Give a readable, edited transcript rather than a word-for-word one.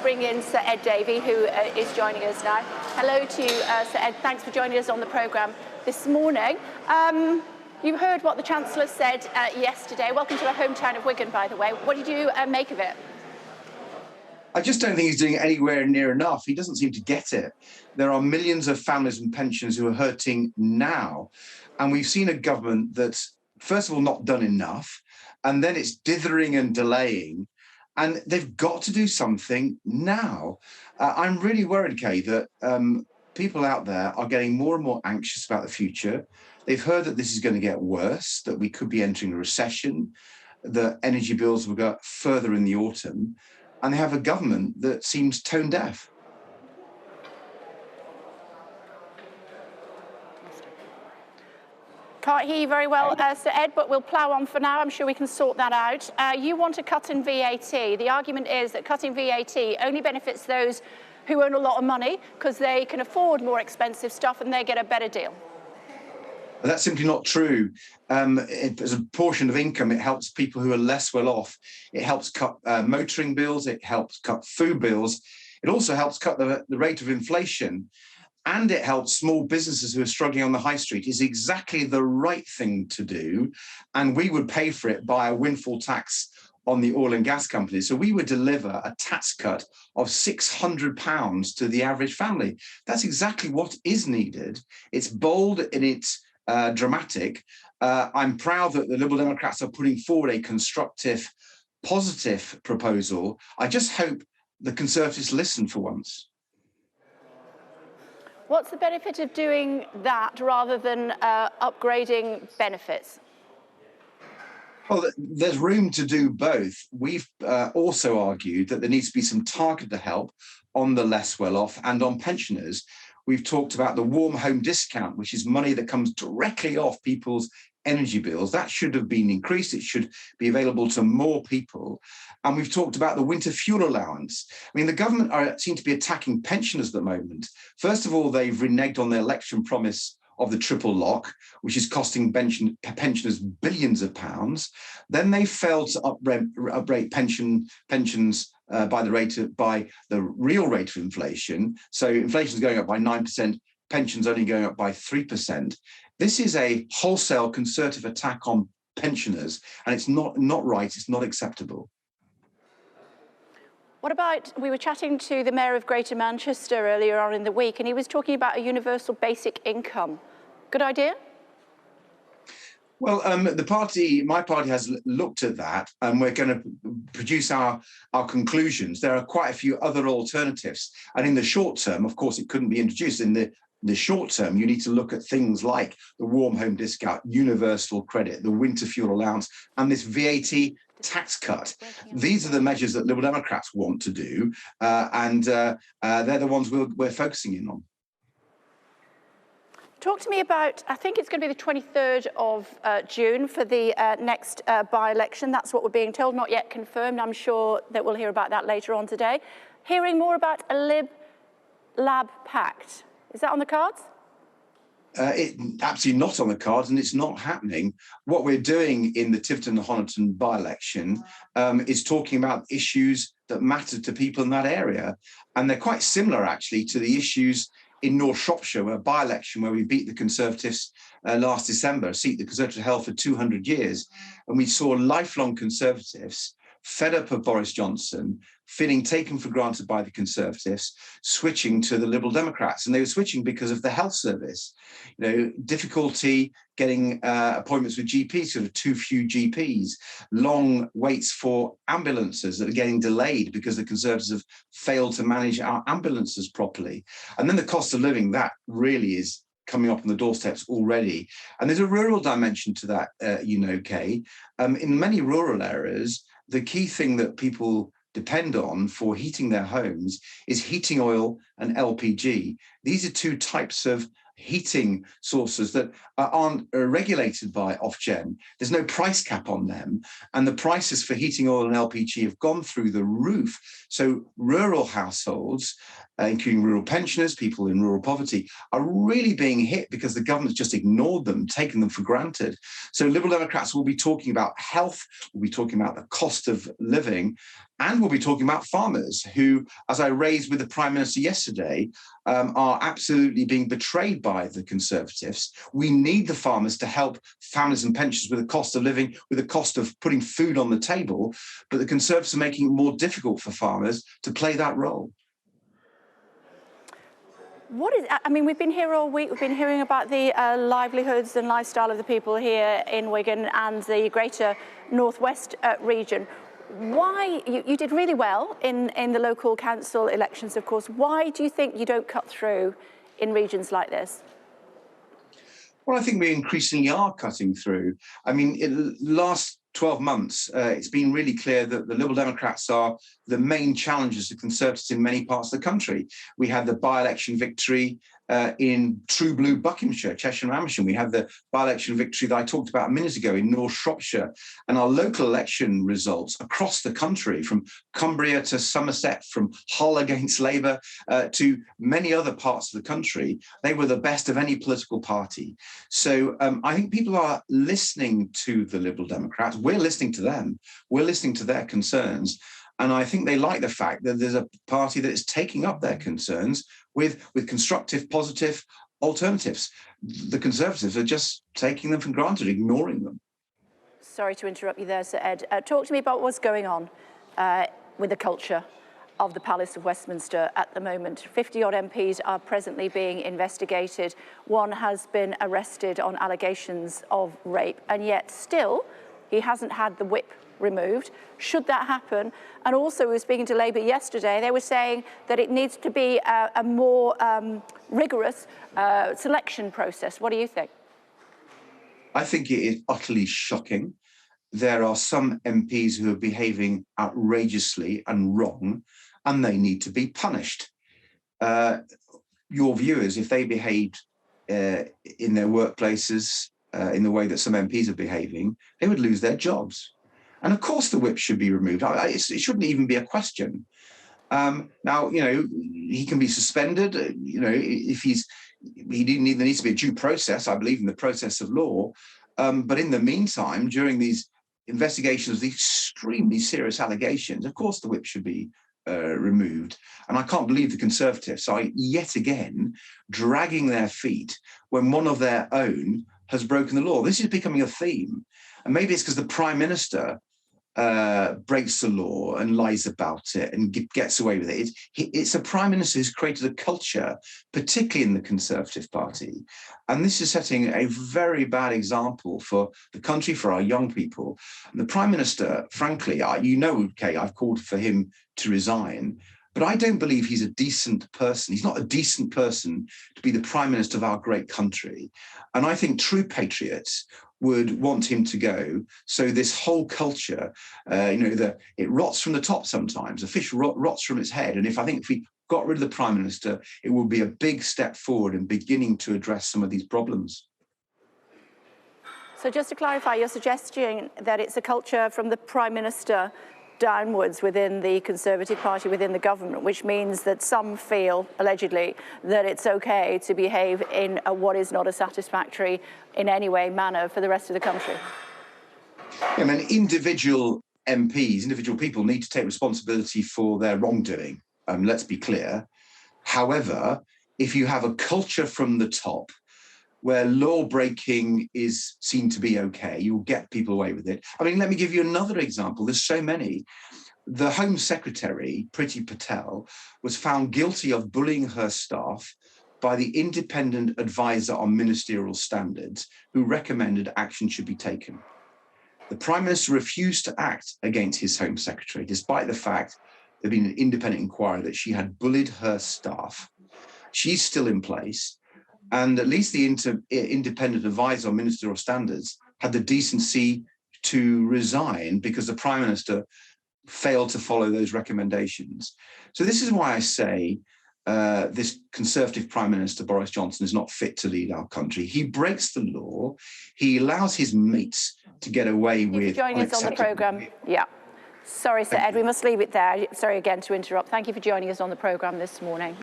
bring in Sir Ed Davey, who is joining us now. Hello to you, Sir Ed. Thanks for joining us on the programme this morning. You heard what the Chancellor said yesterday. Welcome to our hometown of Wigan, by the way. What did you make of it? I just don't think he's doing anywhere near enough. He doesn't seem to get it. There are millions of families and pensioners who are hurting now. And we've seen a government that's, first of all, not done enough. And then it's dithering and delaying. And they've got to do something now. I'm really worried, Kay, that people out there are getting more and more anxious about the future. They've heard that this is going to get worse, that we could be entering a recession, that energy bills will go up further in the autumn. And they have a government that seems tone deaf. Can't hear you very well, Sir Ed, but we'll plough on for now. I'm sure we can sort that out. You want a cut in VAT. The argument is that cutting VAT only benefits those who earn a lot of money because they can afford more expensive stuff and they get a better deal. But that's simply not true. As a portion of income, it helps people who are less well off. It helps cut motoring bills. It helps cut food bills. It also helps cut the rate of inflation. And it helps small businesses who are struggling on the high street. Is exactly the right thing to do. And we would pay for it by a windfall tax on the oil and gas companies. So we would deliver a tax cut of £600 to the average family. That's exactly what is needed. It's bold and it's dramatic. I'm proud that the Liberal Democrats are putting forward a constructive, positive proposal. I just hope the Conservatives listen for once. What's the benefit of doing that rather than upgrading benefits? Well, there's room to do both. We've also argued that there needs to be some targeted help on the less well-off and on pensioners. We've talked about the warm home discount, which is money that comes directly off people's energy bills. That should have been increased. It should be available to more people. And we've talked about the winter fuel allowance. I mean, the government seem to be attacking pensioners at the moment. First of all, they've reneged on their election promise of the triple lock, which is costing pensioners billions of pounds. Then they failed to uprate pensions by the real rate of inflation. So inflation is going up by 9%, pensions only going up by 3%. This is a wholesale Conservative attack on pensioners, and it's not right, it's not acceptable. What about, we were chatting to the Mayor of Greater Manchester earlier on in the week, and he was talking about a universal basic income. Good idea? Well, my party has looked at that, and we're going to produce our conclusions. There are quite a few other alternatives. And in the short term, of course, it couldn't be introduced. In the short term, you need to look at things like the warm home discount, universal credit, the winter fuel allowance, and this VAT tax cut. These are the measures that Liberal Democrats want to do, and they're the ones we're focusing in on. Talk to me about, I think it's going to be the 23rd of June for the next by-election. That's what we're being told, not yet confirmed. I'm sure that we'll hear about that later on today. Hearing more about a Lib-Lab pact. Is that on the cards? Absolutely not on the cards, and it's not happening. What we're doing in the Tiverton and Honiton by-election is talking about issues that matter to people in that area. And they're quite similar, actually, to the issues in North Shropshire, where by-election, where we beat the Conservatives last December, a seat the Conservatives held for 200 years. And we saw lifelong Conservatives fed up of Boris Johnson, feeling taken for granted by the Conservatives, switching to the Liberal Democrats. And they were switching because of the health service. You know, difficulty getting appointments with GPs, sort of too few GPs, long waits for ambulances that are getting delayed because the Conservatives have failed to manage our ambulances properly. And then the cost of living, that really is coming up on the doorsteps already. And there's a rural dimension to that, Kay. In many rural areas, the key thing that people depend on for heating their homes is heating oil and LPG. These are two types of heating sources that aren't regulated by Ofgem. There's no price cap on them, and the prices for heating oil and LPG have gone through the roof. So rural households, including rural pensioners, people in rural poverty, are really being hit because the government's just ignored them, taken them for granted. So Liberal Democrats will be talking about health, we'll be talking about the cost of living, And we'll be talking about farmers who, as I raised with the Prime Minister yesterday, are absolutely being betrayed by the Conservatives. We need the farmers to help families and pensioners with the cost of living, with the cost of putting food on the table. But the Conservatives are making it more difficult for farmers to play that role. I mean, we've been here all week. We've been hearing about the livelihoods and lifestyle of the people here in Wigan and the greater northwest region. Why, you did really well in the local council elections, of course. Why do you think you don't cut through in regions like this? Well, I think we increasingly are cutting through. I mean, in the last 12 months, it's been really clear that the Liberal Democrats are the main challengers to Conservatives in many parts of the country. We had the by-election victory in True Blue Buckinghamshire, Cheshire and Amersham. We had the by-election victory that I talked about a minute ago in North Shropshire. And our local election results across the country, from Cumbria to Somerset, from Hull against Labour to many other parts of the country, they were the best of any political party. So I think people are listening to the Liberal Democrats. We're listening to them. We're listening to their concerns. And I think they like the fact that there's a party that is taking up their concerns with constructive, positive alternatives. The Conservatives are just taking them for granted, ignoring them. Sorry to interrupt you there, Sir Ed. Talk to me about what's going on with the culture of the Palace of Westminster at the moment. 50-odd MPs are presently being investigated. One has been arrested on allegations of rape, and yet still he hasn't had the whip removed. Should that happen? And also, we were speaking to Labour yesterday, they were saying that it needs to be a more rigorous selection process. What do you think? I think it is utterly shocking. There are some MPs who are behaving outrageously and wrong, and they need to be punished. Your viewers, if they behaved in their workplaces in the way that some MPs are behaving, they would lose their jobs. And of course, the whip should be removed. It shouldn't even be a question. Now, he can be suspended. If he there needs to be a due process. I believe in the process of law. But in the meantime, during these investigations, these extremely serious allegations, of course, the whip should be removed. And I can't believe the Conservatives are yet again dragging their feet when one of their own has broken the law. This is becoming a theme. And maybe it's because the Prime Minister breaks the law and lies about it and gets away with it. It's a Prime Minister who's created a culture, particularly in the Conservative Party. And this is setting a very bad example for the country, for our young people. And the Prime Minister, frankly, I've called for him to resign, but I don't believe he's a decent person. He's not a decent person to be the Prime Minister of our great country. And I think true patriots would want him to go. So this whole culture, it rots from the top sometimes. A fish rots from its head. And I think if we got rid of the Prime Minister, it would be a big step forward in beginning to address some of these problems. So just to clarify, you're suggesting that it's a culture from the Prime Minister downwards within the Conservative Party, within the government, which means that some feel, allegedly, that it's okay to behave in what is not a satisfactory, in any way, manner for the rest of the country. I mean, individual MPs, individual people need to take responsibility for their wrongdoing. Let's be clear. However, if you have a culture from the top where law breaking is seen to be okay, you'll get people away with it. I mean, let me give you another example. There's so many. The Home Secretary, Priti Patel, was found guilty of bullying her staff by the independent advisor on ministerial standards, who recommended action should be taken. The Prime Minister refused to act against his Home Secretary, despite the fact there'd been an independent inquiry that she had bullied her staff. She's still in place. And at least the independent advisor on ministerial standards had the decency to resign because the Prime Minister failed to follow those recommendations. So this is why I say this Conservative Prime Minister, Boris Johnson, is not fit to lead our country. He breaks the law. He allows his mates to get away with... Thank you for joining us on the programme. Yeah. Sorry, Sir Ed, we must leave it there. Sorry again to interrupt. Thank you for joining us on the programme this morning.